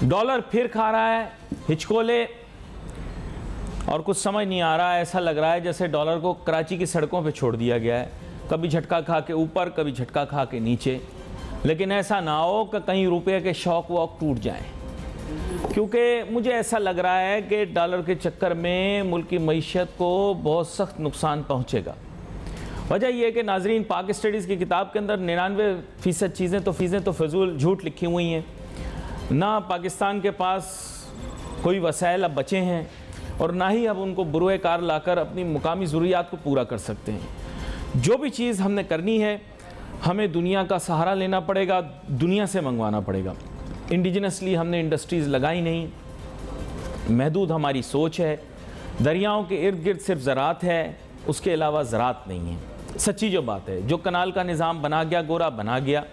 Dollar फिर खा रहा है हिचकोले और कुछ समझ नहीं आ रहा है। ऐसा लग रहा है जैसे डॉलर को कराची की सड़कों पे छोड़ दिया गया है, कभी झटका खा के ऊपर, कभी झटका खा के नीचे। लेकिन ऐसा ना हो कि कहीं रुपये के शौक वॉक टूट जाएं, क्योंकि मुझे ऐसा लग रहा है कि डॉलर के चक्कर में मुल्क की मईशत को बहुत सख्त नुकसान पहुँचेगा। वजह यह है कि नाजरीन, पाक स्टडीज़ की किताब के अंदर 99% चीज़ें तो फजूल झूठ लिखी हुई हैं। ना पाकिस्तान के पास कोई वसाइल अब बचे हैं और ना ही अब उनको बुरोए कार लाकर अपनी मुकामी ज़रूरियात को पूरा कर सकते हैं। जो भी चीज़ हमने करनी है, हमें दुनिया का सहारा लेना पड़ेगा, दुनिया से मंगवाना पड़ेगा। इंडिजिनसली हमने इंडस्ट्रीज़ लगाई नहीं, महदूद हमारी सोच है। दरियाओं के इर्द गिर्द सिर्फ ज़राअत है, उसके अलावा ज़राअत नहीं है। सच्ची जो बात है, जो कनाल का निज़ाम बना गया, गोरा बना गया,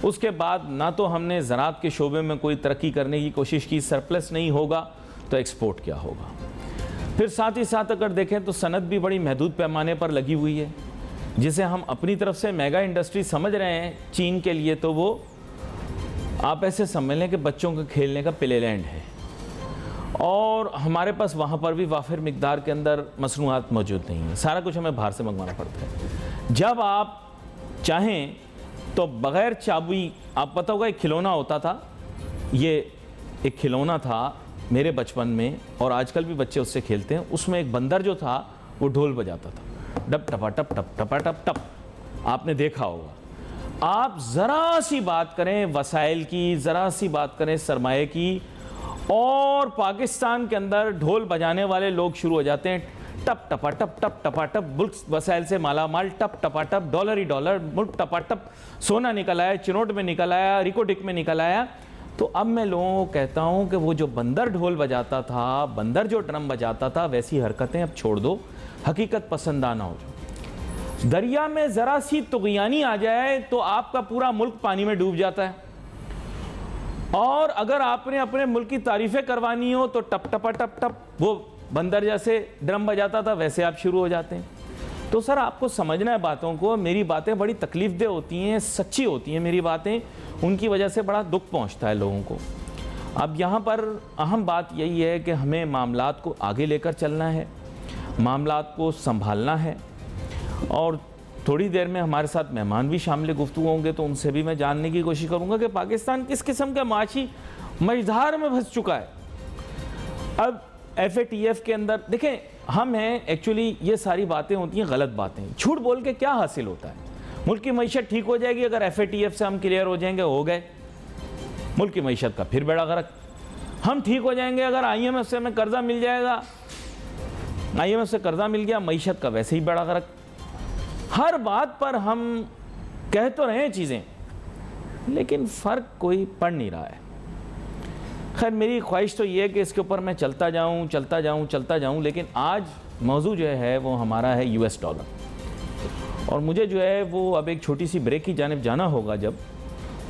उसके बाद ना तो हमने ज़राअत के शोबे में कोई तरक्की करने की कोशिश की, सरप्लस नहीं होगा तो एक्सपोर्ट क्या होगा। फिर साथ ही साथ अगर देखें तो सनत भी बड़ी महदूद पैमाने पर लगी हुई है, जिसे हम अपनी तरफ से मेगा इंडस्ट्री समझ रहे हैं चीन के लिए, तो वो आप ऐसे समझ लें कि बच्चों के खेलने का प्ले लैंड है। और हमारे पास वहाँ पर भी वाफिर मिकदार के अंदर मसनूआत मौजूद नहीं है, सारा कुछ हमें बाहर से मंगवाना पड़ता है। जब आप चाहें तो बग़ैर चाबी, आप पता होगा एक खिलौना होता था, ये एक खिलौना था मेरे बचपन में और आजकल भी बच्चे उससे खेलते हैं। उसमें एक बंदर जो था वो ढोल बजाता था, डप टपा टप टप टपा टप टप, आपने देखा होगा। आप ज़रा सी बात करें वसाइल की, ज़रा सी बात करें सरमाए की, और पाकिस्तान के अंदर ढोल बजाने वाले लोग शुरू हो जाते हैं, टप टपा टप टप टपा टप, मुल्क वसाइल से माला माल, टप टपा टप, डॉलर ही डॉलर, मुल्क टपा टप, सोना निकल आया, चिनोट में निकल आया, रिकोडिक में निकल आया। तो अब मैं लोगों को कहता हूँ कि वो जो बंदर ढोल बजाता था, बंदर जो ड्रम बजाता था, वैसी हरकतें अब छोड़ दो, हकीकत पसंदाना हो जाओ। दरिया में ज़रा सी तुग़यानी आ जाए तो आपका पूरा मुल्क पानी में डूब जाता है। और अगर आपने अपने मुल्क की तारीफ़ें करवानी हो तो टप टपा टप टप, वो बंदर जैसे ड्रम बजाता था वैसे आप शुरू हो जाते हैं। तो सर आपको समझना है बातों को। मेरी बातें बड़ी तकलीफ़देह होती हैं, सच्ची होती हैं मेरी बातें, उनकी वजह से बड़ा दुख पहुंचता है लोगों को। अब यहाँ पर अहम बात यही है कि हमें मामलात को आगे लेकर चलना है, मामलात को संभालना है। और थोड़ी देर में हमारे साथ मेहमान भी शामिल गुफ्तगू होंगे, तो उनसे भी मैं जानने की कोशिश करूँगा कि पाकिस्तान किस किस्म का माशी मझधार में फंस चुका है। अब FATF के अंदर देखें, हम हैं एक्चुअली, ये सारी बातें होती हैं गलत बातें। झूठ बोल के क्या हासिल होता है? मुल्क की मईशत ठीक हो जाएगी अगर FATF से हम क्लियर हो जाएंगे, हो गए, मुल्क की मईशत का फिर बेड़ा गर्क। हम ठीक हो जाएंगे अगर IMF से हमें कर्जा मिल जाएगा, IMF से कर्जा मिल गया, मईशत का वैसे ही बेड़ा गर्क। हर बात पर हम कह तो रहे हैं चीज़ें, लेकिन फ़र्क कोई पड़ नहीं रहा है। खैर, मेरी ख्वाहिश तो ये है कि इसके ऊपर मैं चलता जाऊं, लेकिन आज मौजू जो है वो हमारा है US डॉलर। और मुझे जो है वो अब एक छोटी सी ब्रेक की जानिब जाना होगा जब,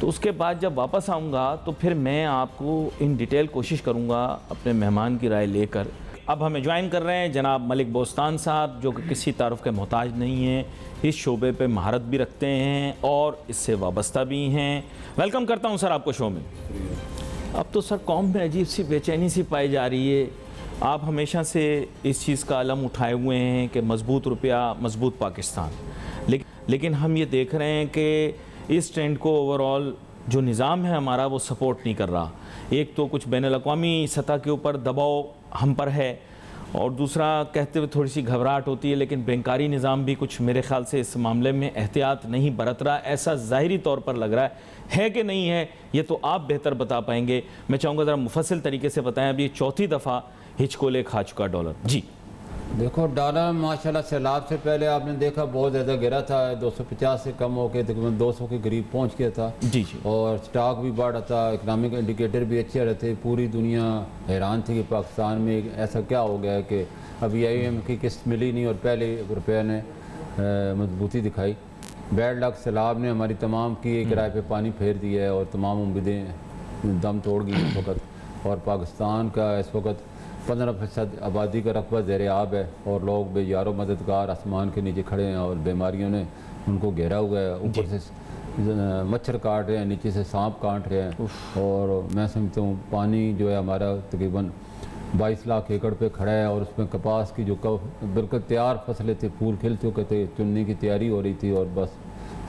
तो उसके बाद जब वापस आऊँगा तो फिर मैं आपको इन डिटेल कोशिश करूँगा अपने मेहमान की राय लेकर। अब हमें ज्वाइन कर रहे हैं जनाब मलिक बोस्तान साहब, जो कि किसी तारुफ के मोहताज नहीं हैं, इस शोबे पे महारत भी रखते हैं और इससे वाबस्ता भी हैं। वेलकम करता हूं सर आपको शो में। अब तो सर कौम में अजीब सी बेचैनी सी पाई जा रही है। आप हमेशा से इस चीज़ का अलम उठाए हुए हैं कि मजबूत रुपया, मजबूत पाकिस्तान, लेकिन हम ये देख रहे हैं कि इस ट्रेंड को ओवरऑल जो निज़ाम है हमारा वो सपोर्ट नहीं कर रहा। एक तो कुछ बैनुल-अक़वामी सतह के ऊपर दबाव हम पर है, और दूसरा कहते हुए थोड़ी सी घबराहट होती है, लेकिन बैंकारी निज़ाम भी कुछ मेरे ख़्याल से इस मामले में एहतियात नहीं बरत रहा, ऐसा ज़ाहिरी तौर पर लग रहा है कि नहीं है, ये तो आप बेहतर बता पाएंगे। मैं चाहूँगा ज़रा मुफस्सिल तरीके से बताएं। अब ये चौथी दफ़ा हिचकोले खा चुका डॉलर। जी देखो, डॉलर माशाल्लाह सैलाब से पहले आपने देखा बहुत ज़्यादा गिरा था, 250 से कम होकर तकरीबन 200 के करीब पहुंच गया था। जी। और स्टॉक भी बढ़ा था, इकनॉमिक इंडिकेटर भी अच्छे रहे थे। पूरी दुनिया हैरान थी कि पाकिस्तान में ऐसा क्या हो गया है कि अभी IMF की किस्त मिली नहीं और पहले रुपये ने मजबूती दिखाई। बैड लक सैलाब ने हमारी तमाम की किराए पे पानी फेर दिया है और तमाम उम्मीदें दम तोड़ गई इस वक्त। और पाकिस्तान का इस वक्त 15% आबादी का रकबा ज़ेर आब है और लोग बेयारो मददगार आसमान के नीचे खड़े हैं और बीमारियों ने उनको घेरा हुआ है। ऊपर से मच्छर काट रहे हैं, नीचे से सांप काट रहे हैं। और मैं समझता हूँ पानी जो है हमारा तकरीबन 22 लाख एकड़ पे खड़ा है, और उसमें कपास की जो बिल्कुल तैयार फसलें थी, फूल खिल चुके थे, चुनने की तैयारी हो रही थी, और बस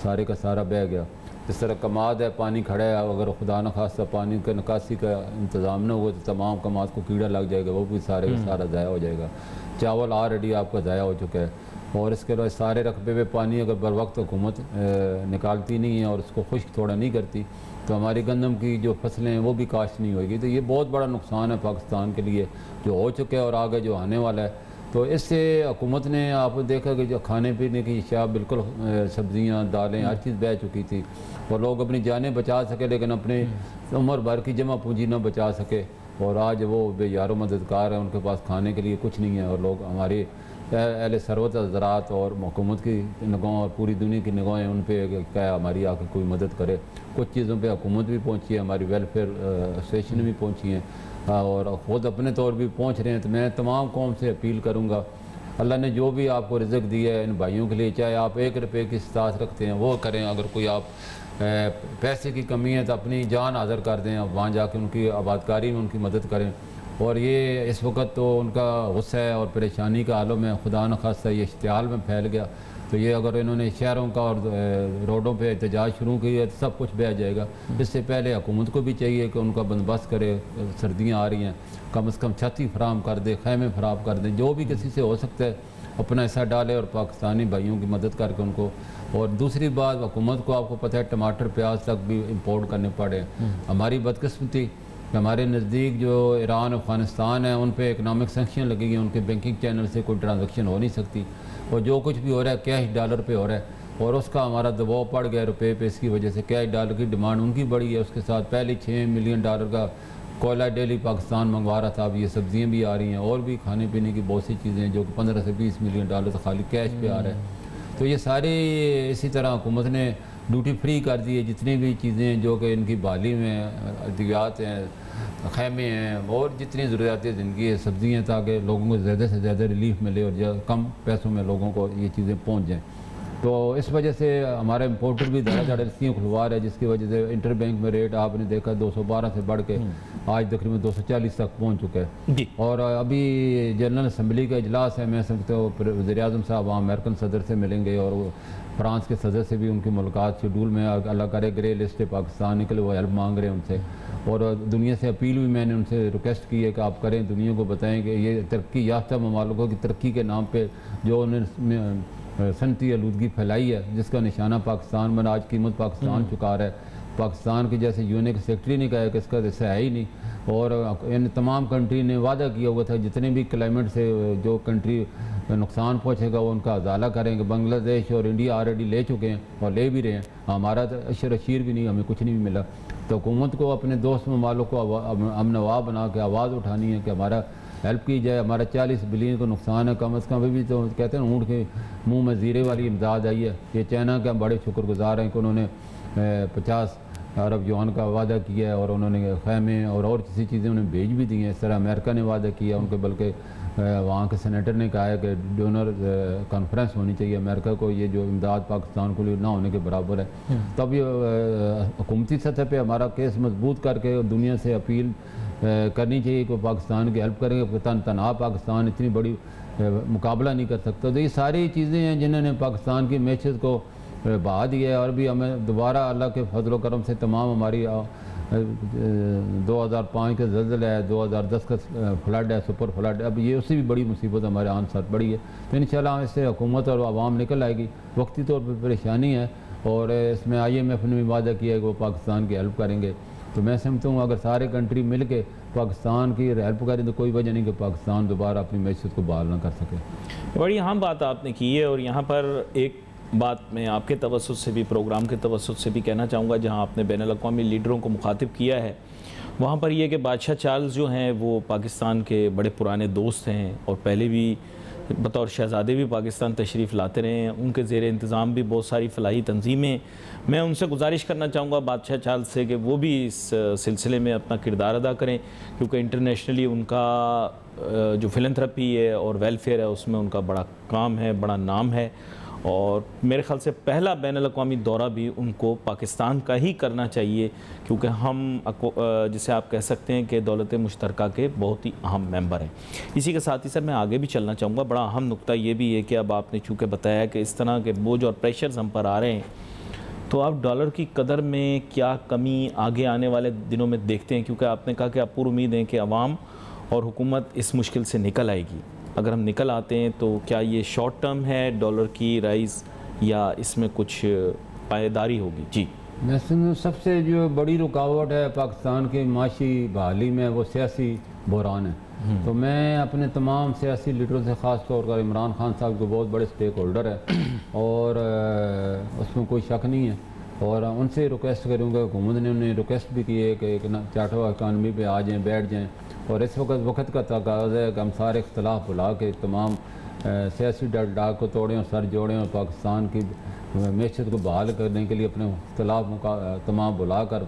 सारे का सारा बह गया। इस तरह कमाद है, पानी खड़ा है, अगर खुदा न खास्ता पानी का निकासी का इंतज़ाम न हुआ तो तमाम कमाद को कीड़ा लग जाएगा, वो भी सारे का सारा ज़ाया हो जाएगा। चावल ऑलरेडी आपका ज़ाया हो चुका है, और इसके अलावा सारे रकबे में पानी अगर बर वक्त हुकूमत निकालती नहीं है और उसको खुश्क थोड़ा नहीं करती तो हमारी गंदम की जो फसलें हैं वो भी काश्त नहीं होगी। तो ये बहुत बड़ा नुकसान है पाकिस्तान के लिए जो हो चुका है और आगे जो आने वाला है। तो इससे हुकूमत ने आप देखा कि जो खाने पीने की अशिया बिल्कुल सब्ज़ियाँ दालें हर चीज़ बह चुकी थी, और लोग अपनी जानें बचा सके लेकिन अपने उम्र भर की जमा पूंजी न बचा सके, और आज वो बेयारो मददगार हैं, उनके पास खाने के लिए कुछ नहीं है। और लोग हमारे अहले सरवत ज़रात और हुकूमत की निगाहों और पूरी दुनिया की निगाहें उन पर क्या हमारी आके कोई मदद करे। कुछ चीज़ों पे हुकूमत भी पहुंची है, हमारी वेलफेयर एसोसिएशन भी पहुंची हैं, और ख़ुद अपने तौर भी पहुंच रहे हैं। तो मैं तमाम कौम से अपील करूँगा, अल्लाह ने जो भी आपको रिज़्क़ दिया है इन भाइयों के लिए, चाहे आप 1 रुपये की इस्तात रखते हैं वो करें, अगर कोई आप पैसे की कमी है तो अपनी जान हाज़िर कर दें, आप वहाँ जाके उनकी आबादकारी में उनकी मदद करें। और ये इस वक्त तो उनका गुस्सा है और परेशानी का आलम है, खुदा न खास्ता ये इश्तियाल में फैल गया, तो ये अगर इन्होंने शहरों का और रोडों पे एहतजाज शुरू किया तो सब कुछ बह जाएगा। इससे पहले हुकूमत को भी चाहिए कि उनका बंदोबस्त करे, सर्दियाँ आ रही हैं, कम से कम छत्ती फराम कर दे, खैमे फराम कर दें, जो भी किसी से हो सकता है अपना हिस्सा डाले और पाकिस्तानी भाइयों की मदद करके उनको। और दूसरी बात, हुकूमत को आपको पता है टमाटर प्याज तक भी इम्पोर्ट करने पड़े। हमारी बदकिस्मती हमारे नज़दीक जो ईरान अफ़गानिस्तान है उन पे इकनॉमिक सेंक्शन लगेगी, उनके बैंकिंग चैनल से कोई ट्रांजैक्शन हो नहीं सकती, और जो कुछ भी हो रहा है कैश डॉलर पे हो रहा है, और उसका हमारा दबाव पड़ गया रुपये पे, इसकी वजह से कैश डॉलर की डिमांड उनकी बढ़ी है। उसके साथ पहले 6 मिलियन डॉलर का कोयला डेली पाकिस्तान मंगवा रहा था, अब ये सब्जियाँ भी आ रही हैं और भी खाने पीने की बहुत सी चीज़ें हैं जो कि 15 से 20 मिलियन डॉलर तो खाली कैश पे आ रहा है। तो ये सारी इसी तरह हुकूमत ने ड्यूटी फ्री कर दी है, जितनी भी चीज़ें जो कि इनकी बहाली में अद्वियात हैं, खैमे हैं और जितनी ज़रूरियात ज़िंदगी है, सब्जियाँ, ताकि लोगों को ज़्यादा से ज़्यादा रिलीफ मिले और कम पैसों में लोगों को ये चीज़ें पहुँच जाएँ। तो इस वजह से हमारा इम्पोर्टर भी धड़ाधड़ इसलिए खुलवा है, जिसकी वजह से इंटर बैंक में रेट आपने देखा 212 से बढ़ के आज तकरीबन 240 तक पहुंच चुका है। और अभी जनरल असम्बली का इजलास है, मैं समझता हूँ वज़ीर-ए-आज़म साहब वहाँ अमेरिकन सदर से मिलेंगे और वो फ्रांस के सदर से भी उनकी मुलाकात शेड्यूल में, अल्लाह करे ग्रे लिस्ट पाकिस्तान निकले, वो हेल्प मांग रहे हैं उनसे। और दुनिया से अपील भी मैंने उनसे रिक्वेस्ट की है कि आप करें, दुनिया को बताएँ कि ये तरक्की याफ्ता ममालिकों की तरक्की के नाम पर जो उन्होंने सनती आलूदगी फैलाई है, जिसका निशाना पाकिस्तान बना, आज कीमत पाकिस्तान चुका रहा है। पाकिस्तान के जैसे यूएन के सेक्रेटरी ने कहा कि इसका हिस्सा है ही नहीं, और इन तमाम कंट्री ने वादा किया हुआ था जितने भी क्लाइमेट से जो कंट्री नुकसान पहुँचेगा वो उनका अजाला करेंगे। बांग्लादेश और इंडिया ऑलरेडी ले चुके हैं और ले भी रहे हैं, हमारा तो अशर भी नहीं, हमें कुछ नहीं भी मिला। तो हुकूमत को अपने दोस्त ममालिक को अमनवा बना के आवाज़ उठानी है कि हमारा हेल्प की जाए। हमारा 40 बिलियन का नुकसान है, कम से कम अभी भी तो कहते हैं ऊँट के मुंह में ज़ीरे वाली इमदाद आई है। ये चाइना के हम बड़े शुक्रगुजार हैं कि उन्होंने 50 अरब युआन का वादा किया है और उन्होंने खैमे और किसी चीज़ें उन्हें भेज भी दी हैं। इस तरह अमेरिका ने वादा किया उनके, बल्कि वहाँ के सेनेटर ने कहा है कि डोनर कॉन्फ्रेंस होनी चाहिए अमेरिका को, ये जो इमदाद पाकिस्तान को लिए ना होने के बराबर है। तब ये हुकूमती सतह पे हमारा केस मजबूत करके दुनिया से अपील करनी चाहिए कि पाकिस्तान की हेल्प करेंगे। तनहा पाकिस्तान इतनी बड़ी मुकाबला नहीं कर सकता। तो ये सारी चीज़ें हैं जिन्होंने पाकिस्तान की मैचेस को बहा दिया है, और भी हमें दोबारा अल्लाह के फजल करम से तमाम हमारी 2005 का ज़ल्ज़ला है, 2010 का फ्लड है, सुपर फ्लड, अब ये उससे भी बड़ी मुसीबत हमारे आन साथ बड़ी है। तो इंशाल्लाह इससे हुकूमत और आवाम निकल आएगी। वक्ती तौर पर परेशानी है और इसमें IMF ने भी वादा किया है कि वो पाकिस्तान की हेल्प करेंगे। तो मैं समझता हूँ अगर सारे कंट्री मिल के पाकिस्तान की हेल्प करें तो कोई वजह नहीं कि पाकिस्तान दोबारा अपनी मैशत को बहाल ना कर सके। बड़ी अहम बात आपने की है, और यहाँ पर एक बात मैं आपके तवस्सुत से भी, प्रोग्राम के तवस्सुत से भी कहना चाहूँगा, जहाँ आपने बैनुल-अक़वामी लीडरों को मुखातिब किया है, वहाँ पर यह कि बादशाह चार्ल्स जो हैं वो पाकिस्तान के बड़े पुराने दोस्त हैं और पहले भी बतौर शहज़ादे भी पाकिस्तान तशरीफ़ लाते रहे हैं। उनके ज़ेर इंतज़ाम भी बहुत सारी फ़लाही तंजीमें। मैं उनसे गुजारिश करना चाहूँगा बादशाह चार्ल्स से कि वो भी इस सिलसिले में अपना किरदार अदा करें, क्योंकि इंटरनेशनली उनका जो फिलंथ्रपी है और वेलफेयर है उसमें उनका बड़ा काम है, बड़ा नाम है। और मेरे ख्याल से पहला बैनुल-अक़वामी दौरा भी उनको पाकिस्तान का ही करना चाहिए, क्योंकि हम जिसे आप कह सकते हैं कि दौलत मुश्तरका के बहुत ही अहम मेंबर हैं। इसी के साथ ही सर मैं आगे भी चलना चाहूँगा। बड़ा अहम नुक्ता ये भी है कि अब आपने चूँकि बताया कि इस तरह के बोझ और प्रेशर्स हम पर आ रहे हैं, तो आप डॉलर की कदर में क्या कमी आगे आने वाले दिनों में देखते हैं? क्योंकि आपने कहा कि आप पूरी उम्मीद है कि अवाम और हुकूमत इस मुश्किल से निकल आएगी। अगर हम निकल आते हैं तो क्या ये शॉर्ट टर्म है डॉलर की राइज़, या इसमें कुछ पायदारी होगी? जी, मैं समझूँ सबसे जो बड़ी रुकावट है पाकिस्तान की माशी बहाली में वो सियासी बहरान है। तो मैं अपने तमाम सियासी लीडरों से ख़ास तौर पर इमरान खान साहब जो बहुत बड़े स्टेक होल्डर है और उसमें कोई शक नहीं है, और उनसे रिक्वेस्ट करूँगा, हुकूमत ने उन्हें रिक्वेस्ट भी की है कि एक चार्टर इकानमी पे आ जाएँ, बैठ जाएँ, और इस वक्त का तकाज़ा है कि हम सारे इख्तलाफ भुला के तमाम सियासी डाग को तोड़ें और सर जोड़ें और पाकिस्तान की मैशत को बहाल करने के लिए अपने इख्तलाफ तमाम भुला कर,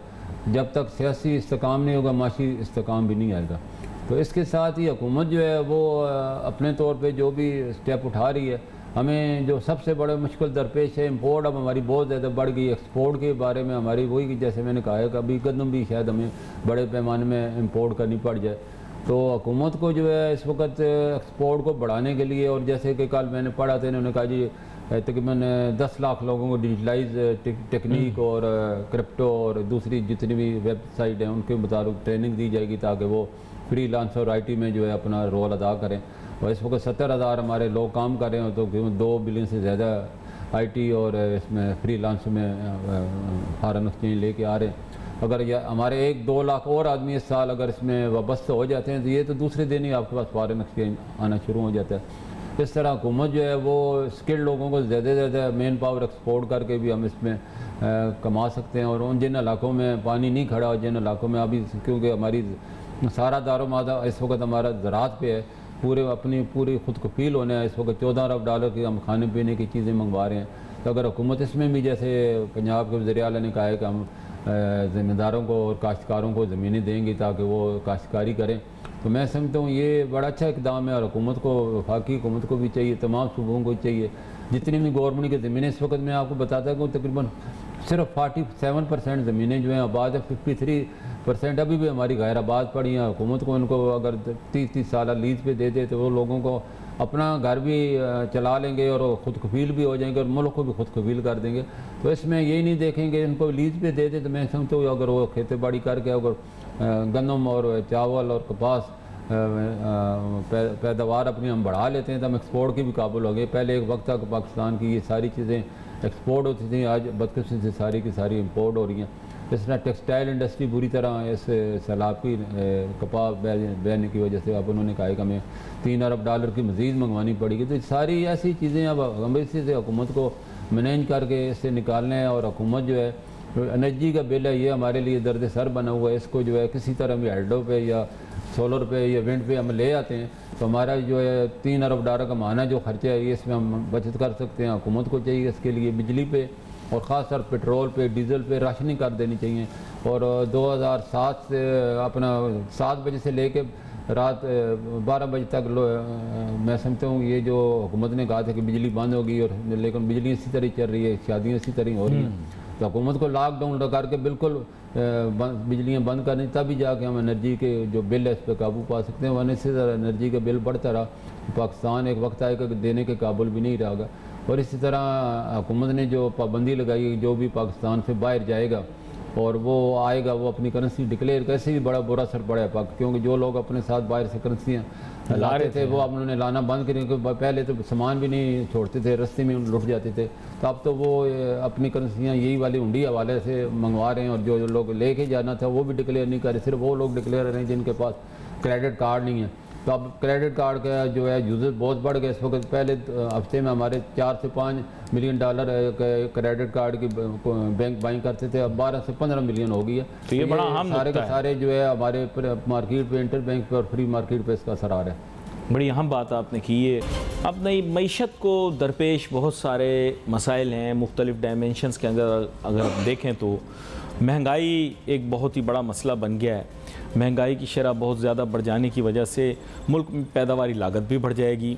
जब तक सियासी इस्तेकाम नहीं होगा माशी इस्तेकाम भी नहीं आएगा। तो इसके साथ ही हुकूमत जो है वो अपने तौर पे जो भी स्टेप उठा रही है, हमें जो सबसे बड़ा मुश्किल दरपेश है, इंपोर्ट अब हमारी बहुत ज़्यादा बढ़ गई। एक्सपोर्ट के बारे में हमारी वही जैसे मैंने कहा है कि अभी कदम भी शायद हमें बड़े पैमाने में इंपोर्ट करनी पड़ जाए। तो हुकूमत को जो है इस वक्त एक्सपोर्ट को बढ़ाने के लिए, और जैसे कि कल मैंने पढ़ा था, इन्होंने कहा जी तकरीबन 10 लाख लोगों को डिजिटलाइज टेक्निक और क्रिप्टो और दूसरी जितनी भी वेबसाइट हैं उनके मुताबिक ट्रेनिंग दी जाएगी ताकि वो फ्रीलांस और IT में जो है अपना रोल अदा करें। और इस वक्त 70,000 हमारे लोग काम कर रहे हैं, तो 2 बिलियन से ज़्यादा IT और इसमें फ्रीलांस में फॉरेन एक्सचेंज लेके आ रहे हैं। अगर ये हमारे 1-2 लाख और आदमी इस साल अगर इसमें वाबस्ता हो जाते हैं तो ये तो दूसरे दिन ही आपके पास फॉरेन एक्सचेंज आना शुरू हो जाता है। इस तरह हुकूमत जो है वो स्किल्ड लोगों को ज़्यादा से ज़्यादा मैन पावर एक्सपोर्ट करके भी हम इसमें कमा सकते हैं। और उन जिन इलाकों में पानी नहीं खड़ा, जिन इलाकों में अभी, क्योंकि हमारी सारा दारोमादा इस वक्त हमारा ज़राअत पे है, पूरी खुद कफील होने है। इस वक्त 14 अरब डॉलर की हम खाने पीने की चीज़ें मंगवा रहे हैं। तो अगर हुकूमत इसमें भी, जैसे पंजाब के वज़ीर आला ने कहा है कि हम ज़मींदारों को और काश्तकारों को ज़मीनें देंगे ताकि वो काश्तकारी करें, तो मैं समझता हूँ ये बड़ा अच्छा इकदाम है। और हुकूमत को, वफाकी हुकूमत को भी चाहिए, तमाम सूबों को चाहिए, जितनी भी गवर्नमेंट की ज़मीनें इस वक्त मैं आपको बताता हूँ तकरीबन सिर्फ 47% ज़मीनें जो हैं आबाद है, 53% अभी भी हमारी गैर आबाद पड़ी हैं। हुकूमत को इनको अगर 30-30 साल लीज पे दे दे तो वो लोगों को अपना घर भी चला लेंगे और ख़ुद कफील भी हो जाएंगे और मुल्क को भी खुद कफील कर देंगे। तो इसमें यही नहीं देखेंगे इनको लीज पे दे दे, तो मैं समझता हूँ अगर वो खेती बाड़ी करके अगर गंदम और चावल और कपास पैदावार अपनी हम बढ़ा लेते हैं तो हम एक्सपोर्ट की भी काबिल हो गए। पहले एक वक्त तक पाकिस्तान की ये सारी चीज़ें एक्सपोर्ट होती थी, आज बदकिस्मती से सारी की सारी इंपोर्ट हो रही हैं। इस तरह टेक्सटाइल इंडस्ट्री बुरी तरह इस सैलाब की कपास बहने की वजह से अब उन्होंने कहा कि हमें 3 अरब डॉलर की मज़ीद मंगवानी पड़ेगी। तो सारी ऐसी चीज़ें अब हम इसी से हुकूमत को मैनेज करके इससे निकालना है। और हुकूमत जो है एनर्जी का बिल है, ये हमारे लिए दर्द सर बना हुआ है। इसको जो है किसी तरह भी हाइड्रो पे या सोलर पे या विंड पे हम ले आते हैं तो हमारा जो है 3 अरब डॉलर का माना जो खर्चा है ये इसमें हम बचत कर सकते हैं। हुकूमत को चाहिए इसके लिए बिजली पे और ख़ास तौर पेट्रोल पे, डीज़ल पे राशनिंग कर देनी चाहिए। और 2007 से अपना 7 बजे से लेके रात 12 बजे तक मैं समझता हूँ ये जो हुकूमत ने कहा था कि बिजली बंद होगी, और लेकिन बिजली इसी तरह चल रही है, शादियाँ इसी तरह हो रही हैं। तो हुकूमत को लॉकडाउन लगा के बिल्कुल बिजलियाँ बंद करनी, तभी जाके हम एनर्जी के जो बिल है इस पर काबू पा सकते हैं। वरना इसी तरह एनर्जी का बिल बढ़ता रहा, पाकिस्तान एक वक्त आएगा कि देने के काबिल भी नहीं रहेगा। और इसी तरह हुकूमत ने जो पाबंदी लगाई, जो भी पाकिस्तान से बाहर जाएगा और वो आएगा वो अपनी करेंसी डिक्लेयर, कैसे भी बड़ा बुरा असर पड़ा है क्योंकि जो लोग अपने साथ बाहर से करेंसियाँ लाते थे वो अब उन्होंने लाना बंद करें, क्योंकि पहले तो सामान भी नहीं छोड़ते थे, रास्ते में लुट जाते थे। तो अब तो वो अपनी करेंसियाँ यही वाली हुंडी हवाले से मंगवा रहे हैं, और जो लोग लेके जाना था वो भी डिक्लेयर नहीं कर रहे, सिर्फ वो लोग डिक्लेयर कर रहे हैं जिनके पास क्रेडिट कार्ड नहीं है। तो अब क्रेडिट कार्ड का जो है यूज़र बहुत बढ़ गया इस वक्त। पहले हफ्ते में हमारे 4 से 5 मिलियन डॉलर क्रेडिट कार्ड की बैंक बाइंग करते थे, अब 12 से 15 मिलियन हो गई है। तो ये बड़ा अहम सारे के नुकता है। सारे जो है हमारे मार्केट पे, इंटर बैंक पे और फ्री मार्केट पे इसका असर आ रहा है। बड़ी अहम बात आपने की है। अब नई मईशत को दरपेश बहुत सारे मसाइल हैं मुख्तलिफ़ डायमेंशंस के अंदर। अगर आप देखें तो महंगाई एक बहुत ही बड़ा मसला बन गया है। महंगाई की शरह बहुत ज़्यादा बढ़ जाने की वजह से मुल्क में पैदावारी लागत भी बढ़ जाएगी,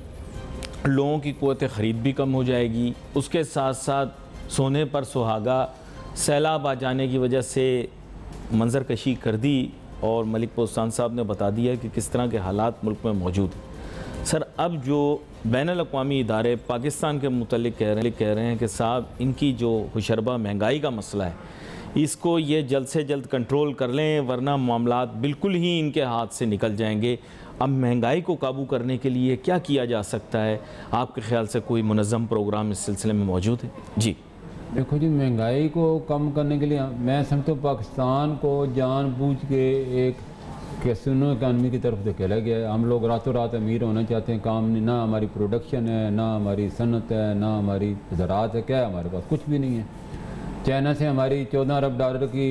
लोगों की क़ुव्वत ख़रीद भी कम हो जाएगी। उसके साथ साथ सोने पर सुहागा, सैलाब आ जाने की वजह से मंजर कशी कर दी और मलिक बोस्तान साहब ने बता दिया कि किस तरह के हालात मुल्क में मौजूद हैं। सर, अब जो बैनुल-अक़वामी इदारे पाकिस्तान के मुतल्लिक़ कह रहे हैं कि साहब इनकी जो हुशरबा महंगाई का मसला है, इसको ये जल्द से जल्द कंट्रोल कर लें, वरना मामलात बिल्कुल ही इनके हाथ से निकल जाएंगे। अब महंगाई को काबू करने के लिए क्या किया जा सकता है? आपके ख़्याल से कोई मुनज़्ज़म प्रोग्राम इस सिलसिले में मौजूद है? जी देखो जी, महंगाई को कम करने के लिए मैं समझता हूँ पाकिस्तान को जानबूझ के एक कैसीनो इकानमी की तरफ धकेला गया है। हम लोग रातों रात अमीर होना चाहते हैं, काम नहीं, ना हमारी प्रोडक्शन है, ना हमारी सनत है, ना हमारी ज़राअत है, क्या है हमारे पास? कुछ भी नहीं है। चाइना से हमारी 14 अरब डॉलर की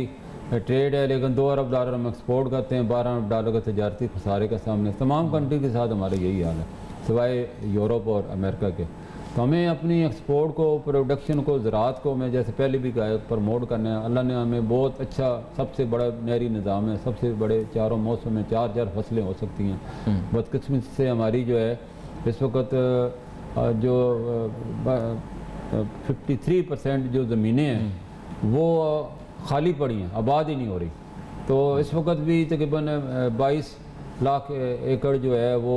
ट्रेड है, लेकिन 2 अरब डॉलर हम एक्सपोर्ट करते हैं, 12 अरब डॉलर का तजारती खसारे का सामने तमाम कंट्री के साथ हमारा यही हाल है, सिवाय यूरोप और अमेरिका के। तो हमें अपनी एक्सपोर्ट को, प्रोडक्शन को, ज़राअत को, मैं जैसे पहले भी कहा, प्रमोट करना है। अल्लाह ने हमें बहुत अच्छा, सबसे बड़ा नहरी निज़ाम है, सबसे बड़े चारों मौसम में 4 फसलें हो सकती हैं। बदकिस्मती से हमारी जो है इस वक्त जो 53% जो ज़मीनें हैं वो खाली पड़ी हैं, आबाद ही नहीं हो रही। तो इस वक्त भी तकरीबन 22 लाख एकड़ जो है वो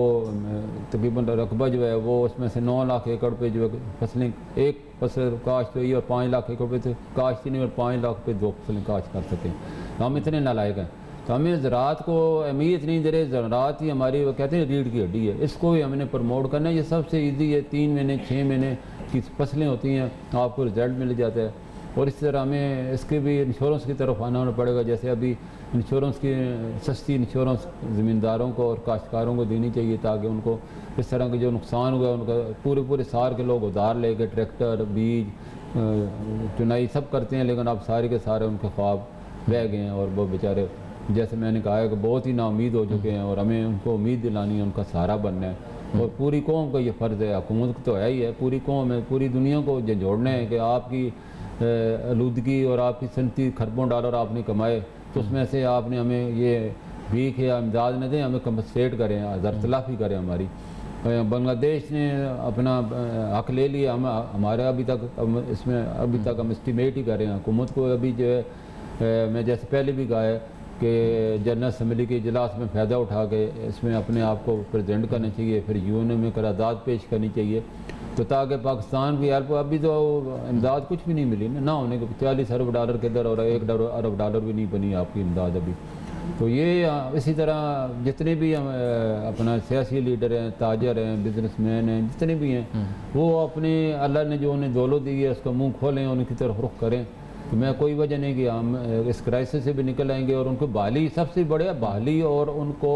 तकरीबन रकबा जो है वो, उसमें से 9 लाख एकड़ पे जो है फसलें, एक फसल काश्त हुई और 5 लाख एकड़ पे तो काश्त ही नहीं, और 5 लाख पे 2 फसलें काश्त कर सकें। तो हम इतने नालायक हैं। तो हमें ज़राअत को अहमियत नहीं दे रहे। ज़राअत ही हमारी, वो कहते हैं रीढ़ की हड्डी है, इसको भी हमने प्रमोट करना है। ये सबसे ईजी है, 3 महीने 6 महीने की फसलें होती हैं, आपको रिज़ल्ट मिल जाता है। और इस तरह हमें इसके भी इंश्योरेंस की तरफ आना पड़ेगा। जैसे अभी इंश्योरेंस की सस्ती इंश्योरेंस ज़मींदारों को और काश्तकारों को देनी चाहिए, ताकि उनको इस तरह के जो नुकसान हुआ है उनका पूरे साल के लोग उधार लेके ट्रैक्टर, बीज, चुनाई सब करते हैं, लेकिन अब सारे के सारे उनके ख्वाब बह गए हैं और वो बेचारे, जैसे मैंने कहा है, कि बहुत ही नाउमीद हो चुके हैं। और हमें उनको उम्मीद दिलानी है, उनका सहारा बनना है। और पूरी कौम का ये फ़र्ज़ है, हुकूमत तो है ही है, पूरी कौम है, पूरी दुनिया को जोड़ना है कि आपकी आलूदगी और आपकी सनती खरबों डॉलर आपने कमाए, तो उसमें से आपने हमें ये भीख या इमदाद न दें, हमें कंपनसेट करें, ज़रतलाफ़ी करें हमारी। बांग्लादेश ने अपना हक ले लिया, हम हमारे अभी तक हम एस्टिमेट ही कर रहे हैं। हुकूमत को अभी जो है, मैं जैसे पहले भी कहा है कि जनरल असम्बली के इजलास में फ़ायदा उठा के इसमें अपने आप को प्रेजेंट करना चाहिए, फिर यूएन में करारदाद पेश करनी चाहिए, तो ताकि पाकिस्तान की हेल्प, अभी तो इमदाद कुछ भी नहीं मिली ना होने के, 40 अरब डॉलर के इधर और 1 अरब डॉलर भी नहीं बनी आपकी इमदाद अभी। तो ये इसी तरह जितने भी हम अपना सियासी लीडर हैं, ताजर हैं, बिजनेसमैन हैं, जितने भी हैं, वो अपने अल्लाह ने जो उन्हें दौलत दी है उसका मुँह खोलें, उनकी तरफ रुख करें। तो मैं कोई वजह नहीं कि हम इस क्राइसिस से भी निकल आएंगे। और उनको बहाली, सबसे बड़े बहाली, और उनको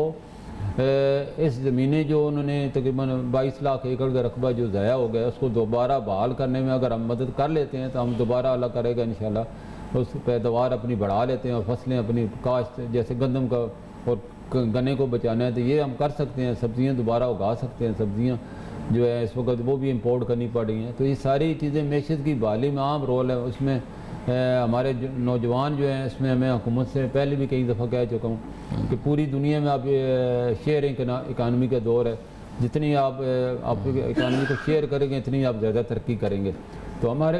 इस ज़मीनें जो उन्होंने तकरीबन 22 लाख एकड़ का रकबा जो ज़ाया हो गया, उसको दोबारा बहाल करने में अगर हम मदद कर लेते हैं तो हम दोबारा अल्लाह करेगा इंशाल्लाह उस पैदावार अपनी बढ़ा लेते हैं, और फसलें अपनी काश्त, जैसे गंदम का और गन्ने को बचाना है तो ये हम कर सकते हैं। सब्ज़ियाँ दोबारा उगा सकते हैं, सब्ज़ियाँ जो है इस वक्त वो भी इम्पोर्ट करनी पड़ रही हैं। तो ये सारी चीज़ें मैशत की बहाली में अहम रोल है। उसमें हमारे नौजवान जो हैं, इसमें मैं हुकूमत से पहले भी कई दफ़ा कह चुका हूँ कि पूरी दुनिया में अब शेयरिंग इकानमी का दौर है। जितनी आप इकानमी को शेयर करेंगे, इतनी आप ज़्यादा तरक्की करेंगे। तो हमारे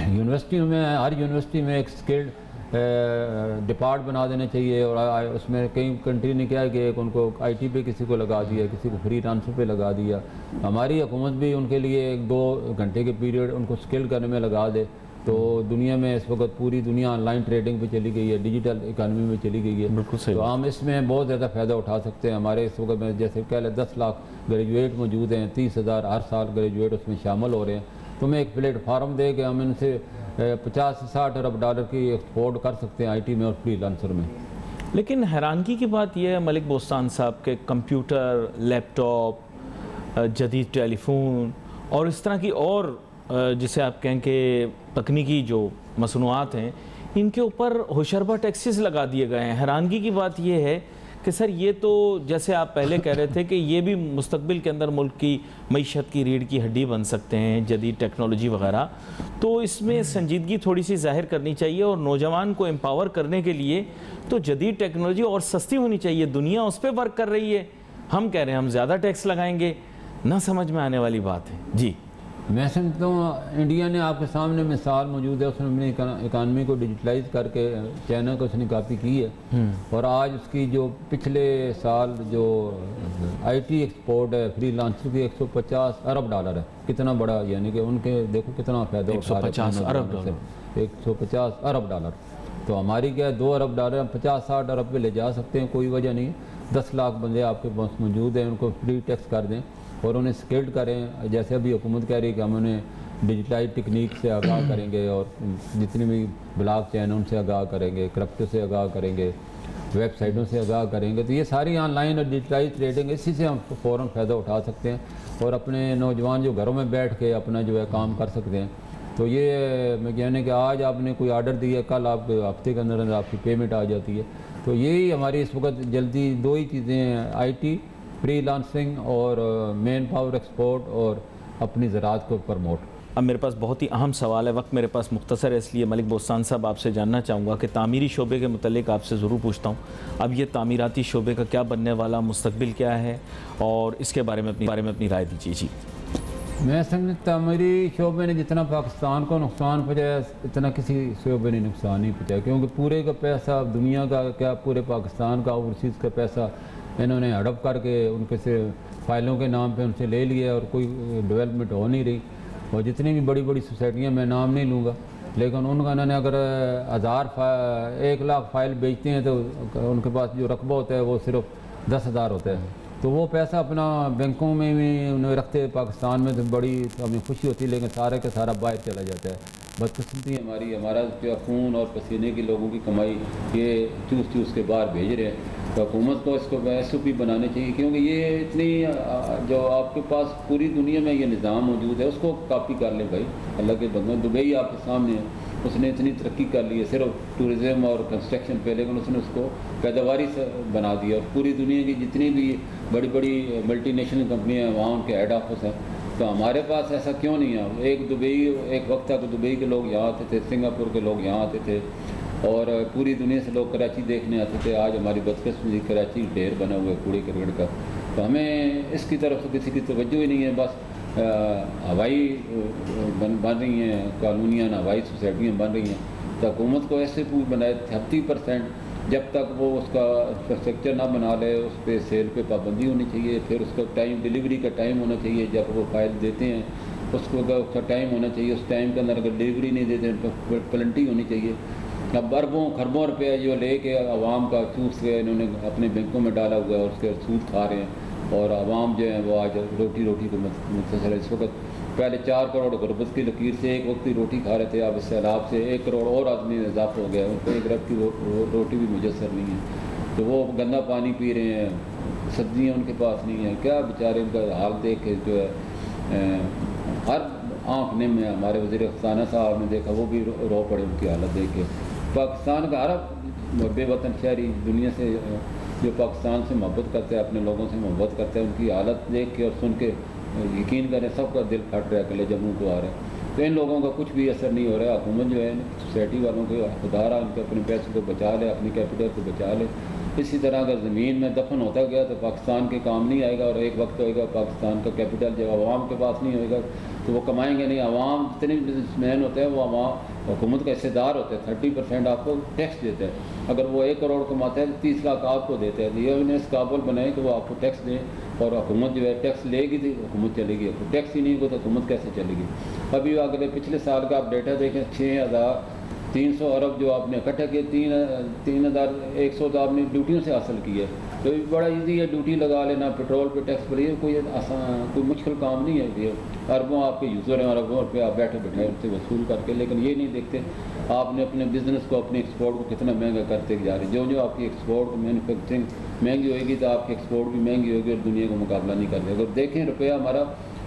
यूनिवर्सिटी में, हर यूनिवर्सिटी में एक स्किल्ड डिपार्ट बना देना चाहिए। और उसमें कई कंट्री ने क्या है कि एक उनको IT पे किसी को लगा दिया, किसी को फ्री ट्रांसफर पे लगा दिया। हमारी हुकूमत भी उनके लिए 1-2 घंटे के पीरियड उनको स्किल करने में लगा दे। तो दुनिया में इस वक्त पूरी दुनिया ऑनलाइन ट्रेडिंग पे चली गई है, डिजिटल इकानमी में चली गई है। बिल्कुल सही। तो हम इसमें बहुत ज़्यादा फ़ायदा उठा सकते हैं। हमारे इस वक्त में जैसे कह लें 10 लाख ग्रेजुएट मौजूद हैं, 30,000 हर साल ग्रेजुएट उसमें शामिल हो रहे हैं। तो मैं एक प्लेटफार्म दे के हम इनसे 50 से 60 अरब डॉलर की एक्सपोर्ट कर सकते हैं IT में और फ्रीलांसर में। लेकिन हैरानगी की बात यह है मलिक बोस्तान साहब के कंप्यूटर, लैपटॉप, जदीद टेलीफोन और इस तरह की और जिसे आप कहें कि तकनीकी जो मसनूआत हैं, इनके ऊपर होशरबा टैक्सेस लगा दिए गए हैं। हैरानगी की बात यह है कि सर ये तो जैसे आप पहले कह रहे थे कि ये भी मुस्तकबिल के अंदर मुल्क की मईशत की रीढ़ की हड्डी बन सकते हैं, जदीद टेक्नोलॉजी वगैरह, तो इसमें संजीदगी थोड़ी सी जाहिर करनी चाहिए। और नौजवान को एम्पावर करने के लिए तो जदीद टेक्नोलॉजी और सस्ती होनी चाहिए। दुनिया उस पर वर्क कर रही है, हम कह रहे हैं हम ज़्यादा टैक्स लगाएंगे, ना समझ में आने वाली बात है जी। मैं समझता हूँ इंडिया ने आपके सामने मिसाल मौजूद है, उसने अपनी इकानमी को डिजिटलाइज करके चाइना को उसने कॉपी की है। और आज उसकी जो पिछले साल जो आईटी एक्सपोर्ट है फ्रीलांसर की 150 अरब डॉलर है। कितना बड़ा, यानी कि उनके देखो कितना फ़ायदा उठा रहे हैं। 150 अरब डॉलर, 150 अरब डॉलर। तो हमारी क्या है 2 अरब डॉलर हम 50-60 अरब पे ले जा सकते हैं, कोई वजह नहीं है। 10 लाख बंदे आपके पास मौजूद हैं, उनको फ्री टैक्स कर दें और उन्हें स्किल्ड करें। जैसे अभी हुकूमत कह रही है कि हम उन्हें डिजिटलाइज टेक्निक से आगाह करेंगे और जितनी भी ब्लॉक चैन उनसे आगाह करेंगे, क्रिप्टो से आगाह करेंगे, वेबसाइटों से आगाह करेंगे। तो ये सारी ऑनलाइन और डिजिटलाइज ट्रेडिंग, इसी से हम फ़ौरन फ़ायदा उठा सकते हैं और अपने नौजवान जो घरों में बैठ के अपना जो है काम कर सकते हैं। तो ये मैं कहने कि आज आपने कोई आर्डर दिया, कल आपके हफ्ते के अंदर आपकी पेमेंट आ जाती है। तो यही हमारी इस वक्त जल्दी 2 ही चीज़ें हैं, आईटी फ्रीलांसिंग और मेन पावर एक्सपोर्ट और अपनी ज़राअत को प्रमोट। अब मेरे पास बहुत ही अहम सवाल है, वक्त मेरे पास मुख्तसर है, इसलिए मलिक बोस्तान साहब आपसे जानना चाहूँगा कि तामीरी शोबे के मुतल्लिक आपसे ज़रूर पूछता हूँ, अब ये तामीराती शोबे का क्या बनने वाला मुस्तकबिल क्या है और इसके बारे में अपनी राय दीजिए जी। मैं समझता तामीरी शोबे ने जितना पाकिस्तान को नुकसान पहुँचाया इतना किसी शोबे ने नुकसान नहीं पहुँचाया, क्योंकि पूरे का पैसा दुनिया का क्या पूरे पाकिस्तान का ओवरसीज़ का पैसा इन्होंने हड़प करके उनके से फाइलों के नाम पे उनसे ले लिया और कोई डेवलपमेंट हो नहीं रही। और जितनी भी बड़ी बड़ी सोसाइटियाँ, मैं नाम नहीं लूँगा, लेकिन उनका इन्होंने अगर 1 लाख फाइल बेचते हैं तो उनके पास जो रकबा होता है वो सिर्फ 10,000 होता है। तो वो पैसा अपना बैंकों में भी उन्हें रखते हैं। पाकिस्तान में तो बड़ी तो हमें खुशी होती है, लेकिन सारे का सारा बाहर चला जाता है। बदकिस्मती हमारा जो खून और पसीने की लोगों की कमाई ये चूस के बाहर भेज रहे हैं। तो हुकूमत को इसको SOP बनाने चाहिए, क्योंकि ये इतनी जो आपके पास पूरी दुनिया में ये निज़ाम मौजूद है उसको कॉपी कर लें भाई। अल्लाह के बंदे, दुबई आपके सामने है, उसने इतनी तरक्की कर ली है सिर्फ टूरिज़म और कंस्ट्रक्शन पे, लेकिन उसने उसको पैदावारी से बना दिया। और पूरी दुनिया की जितनी भी बड़ी बड़ी मल्टीनेशनल कंपनियाँ हैं वहाँ उनके हेड ऑफिस हैं। तो हमारे पास ऐसा क्यों नहीं है? एक वक्त तक दुबई के लोग यहाँ आते थे, सिंगापुर के लोग यहाँ आते थे और पूरी दुनिया से लोग कराची देखने आते थे। आज हमारी बदकिस्मती कराची ढेर बना हुआ है कूड़े करकट का। तो हमें इसकी तरफ से किसी की तवज्जो ही नहीं है। बस हवाई बन रही हैं कॉलोनियाँ, हवाई सोसाइटियाँ बन रही हैं। तो हुकूमत को ऐसे बनाए 30% जब तक वो उसका इंफ्रास्ट्रक्चर ना बना ले, उस पर सेल पे पाबंदी होनी चाहिए। फिर उसका टाइम, डिलीवरी का टाइम होना चाहिए। जब वो फाइल देते हैं उसका टाइम होना चाहिए। उस टाइम के अंदर अगर डिलीवरी नहीं देते तो पेनल्टी होनी चाहिए। अब अरबों खरबों रुपया जो लेके आवाम का चूस के इन्होंने अपने बैंकों में डाला हुआ है, उसके सूद खा रहे हैं। और आवाम जो है वो आज रोटी को मुतसर इस वक्त पहले 4 करोड़ गुरबत की लकीर से एक वक्त की रोटी खा रहे थे। अब इस सैलाब से 1 करोड़ और आदमी इजाफा हो गया, उनको 1 रब की रोटी भी मुयसर नहीं है। तो वो गंदा पानी पी रहे हैं, सब्जियाँ उनके पास नहीं है। क्या बेचारे उनका हाल देख के जो है हर आँख ने में हमारे वज़ीर ख़ज़ाना साहब ने देखा, वो भी रो पड़े उनकी हालत देख के। पाकिस्तान का हर बेवतन शहरी दुनिया से जो पाकिस्तान से मोहब्बत करते हैं, अपने लोगों से मोहब्बत करते हैं, उनकी हालत देख के और सुन के यकीन करें सबका दिल फट रहा है, कलेजा मुँह को आ रहा है। तो इन लोगों का कुछ भी असर नहीं हो रहा है। हुकूमत जो है सोसाइटी वालों को खुदारा उनके अपने पैसों को बचा ले, अपनी कैपिटल को बचा ले। इसी तरह अगर ज़मीन में दफन होता गया तो पाकिस्तान के काम नहीं आएगा। और एक वक्त होएगा पाकिस्तान का कैपिटल जब आवाम के पास नहीं होएगा तो वो कमाएंगे नहीं। आवाम जितने बिजनेसमैन होते हैं वो आवाम हुकूमत का हिस्सेदार होते हैं। 30% आपको टैक्स देते हैं। अगर वो 1 करोड़ कमाते हैं तो 30 लाख आपको देते हैं। ये उन्हें इस काबुल बनाए कि वो आपको टैक्स दें। और हुकूमत जो है टैक्स लेगी तो हुकूमत चलेगी, टैक्स ही नहीं होगा तो हुकूमत कैसे चलेगी? अभी अगले पिछले साल का आप डेटा देखें, 6,300 अरब जो आपने इकट्ठा किए, 3,100 तो आपने ड्यूटियों से हासिल की है। तो बड़ा इजी है ड्यूटी लगा लेना, पेट्रोल पे टैक्स भरिए, कोई आसान कोई मुश्किल काम नहीं है। ये अरबों आपके यूज़र हैं और अरबों पे आप बैठे बैठे उनसे वसूल करके, लेकिन ये नहीं देखते आपने अपने बिज़नेस को, अपने एक्सपोर्ट को कितना महंगा करते जा रहे हैं। जो आपकी एक्सपोर्ट मैन्युफैक्चरिंग महंगी होएगी तो आपकी एक्सपोर्ट भी महंगी होगी और दुनिया को मुकाबला नहीं कर रहे। अगर देखें रुपया हमारा,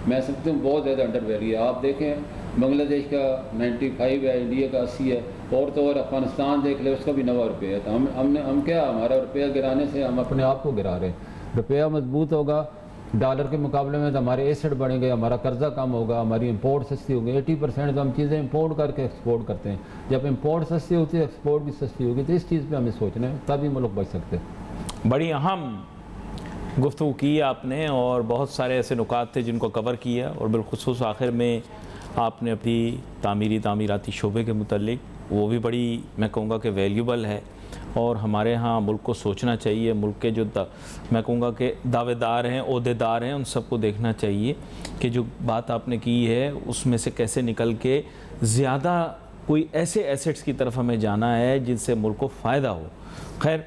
मैं समझता हूँ बहुत ज़्यादा अंडर वैल्यू है। आप देखें बांग्लादेश का 95 है, इंडिया का 80 है, और तो और अफगानिस्तान देख ले उसका भी 90 रुपये है। तो हम क्या, हमारा रुपया गिराने से हम अपने आप को गिरा रहे हैं। रुपया मजबूत होगा डॉलर के मुकाबले में तो हमारे एसेट बढ़ेंगे, हमारा कर्जा कम होगा, हमारी इंपोर्ट सस्ती होगी। 80% तो हम चीज़ें इंपोर्ट करके एक्सपोर्ट करते हैं। जब इंपोर्ट सस्ती होती है एक्सपोर्ट भी सस्ती होगी। तो इस चीज़ पे हमें सोचना है, तभी मुल्क बच सकते हैं। बड़ी अहम गुफ्तगू की आपने और बहुत सारे ऐसे नुकात थे जिनको कवर किया, और बिलखुसूस आखिर में आपने अपनी तामीराती शोबे के मुतल्लिक, वो भी बड़ी मैं कहूँगा कि वैल्यूबल है। और हमारे यहाँ मुल्क को सोचना चाहिए, मुल्क के जो मैं कहूँगा कि दावेदार हैं, ओहदेदार हैं, उन सबको देखना चाहिए कि जो बात आपने की है उसमें से कैसे निकल के ज़्यादा कोई ऐसे एसेट्स की तरफ हमें जाना है जिनसे मुल्क को फ़ायदा हो। खैर,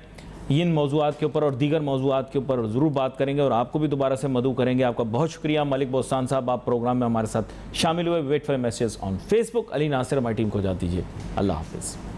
इन मौज़ूआत के ऊपर और दीगर मौज़ूआत के ऊपर ज़रूर बात करेंगे और आपको भी दोबारा से मदऊ करेंगे। आपका बहुत शुक्रिया मलिक बोस्तान साहब, आप प्रोग्राम में हमारे साथ शामिल हुए। Wait for message on Facebook. Ali Nasir हमारी टीम को इजाज़त दीजिए। अल्लाह हाफ़िज़।